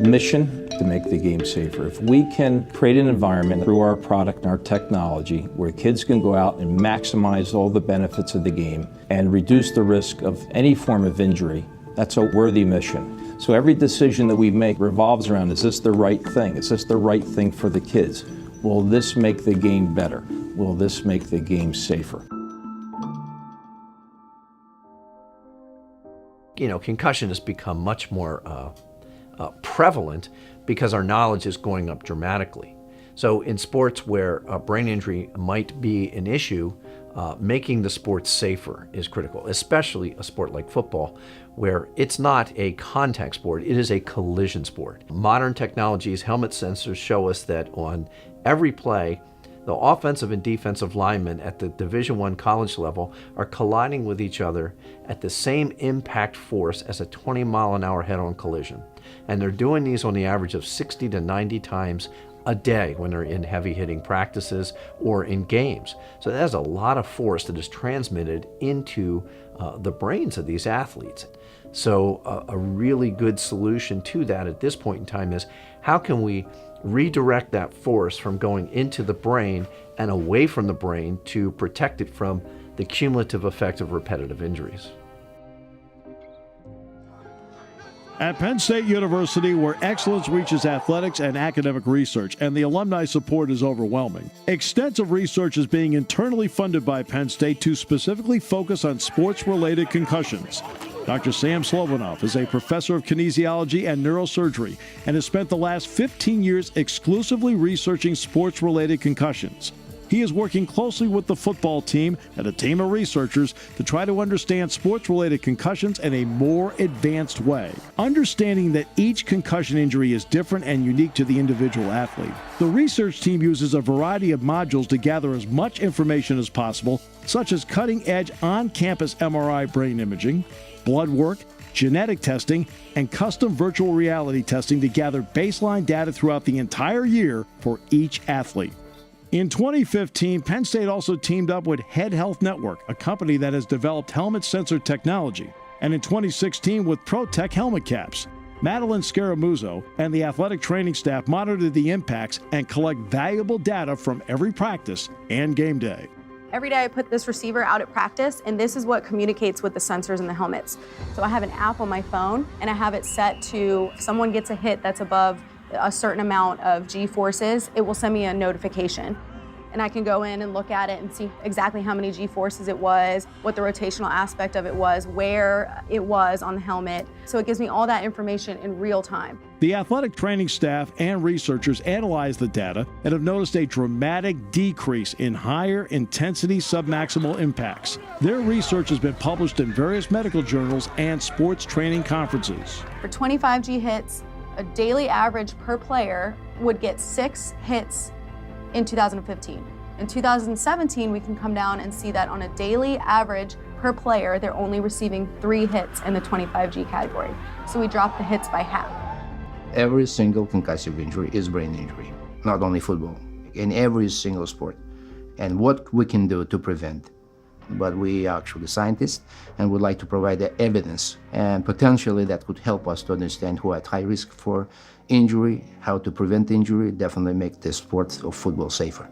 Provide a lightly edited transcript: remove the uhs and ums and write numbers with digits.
mission to make the game safer. If we can create an environment through our product and our technology where kids can go out and maximize all the benefits of the game and reduce the risk of any form of injury, that's a worthy mission. So every decision that we make revolves around, is this the right thing? Is this the right thing for the kids? Will this make the game better? Will this make the game safer? You know, concussion has become much more prevalent because our knowledge is going up dramatically. So in sports where brain injury might be an issue, making the sport safer is critical, especially a sport like football, where it's not a contact sport, it is a collision sport. Modern technologies, helmet sensors show us that on every play, the offensive and defensive linemen at the Division I college level are colliding with each other at the same impact force as a 20-mile-an-hour head-on collision. And they're doing these on the average of 60 to 90 times a day when they're in heavy hitting practices or in games. So there's a lot of force that is transmitted into the brains of these athletes. So a really good solution to that at this point in time is, how can we redirect that force from going into the brain and away from the brain to protect it from the cumulative effect of repetitive injuries? At Penn State University, where excellence reaches athletics and academic research, and the alumni support is overwhelming, extensive research is being internally funded by Penn State to specifically focus on sports-related concussions. Dr. Sam Slobanoff is a professor of kinesiology and neurosurgery and has spent the last 15 years exclusively researching sports-related concussions. He is working closely with the football team and a team of researchers to try to understand sports-related concussions in a more advanced way. Understanding that each concussion injury is different and unique to the individual athlete, the research team uses a variety of modules to gather as much information as possible, such as cutting-edge on-campus MRI brain imaging, blood work, genetic testing, and custom virtual reality testing to gather baseline data throughout the entire year for each athlete. In 2015, Penn State also teamed up with Head Health Network, a company that has developed helmet sensor technology, and in 2016 with ProTech helmet caps. Madeline Scaramuzzo and the athletic training staff monitor the impacts and collect valuable data from every practice and game day. Every day I put this receiver out at practice, and this is what communicates with the sensors in the helmets. So I have an app on my phone, and I have it set to, if someone gets a hit that's above a certain amount of G-forces, it will send me a notification. And I can go in and look at it and see exactly how many G-forces it was, what the rotational aspect of it was, where it was on the helmet. So it gives me all that information in real time. The athletic training staff and researchers analyze the data and have noticed a dramatic decrease in higher intensity submaximal impacts. Their research has been published in various medical journals and sports training conferences. For 25 G hits, a daily average per player would get 6 hits in 2015. In 2017, we can come down and see that on a daily average per player, they're only receiving 3 hits in the 25G category. So we dropped the hits by half. Every single concussive injury is brain injury, not only football, in every single sport. And what we can do to prevent. But we are actually scientists and would like to provide the evidence, and potentially that could help us to understand who are at high risk for injury, how to prevent injury, definitely make the sport of football safer.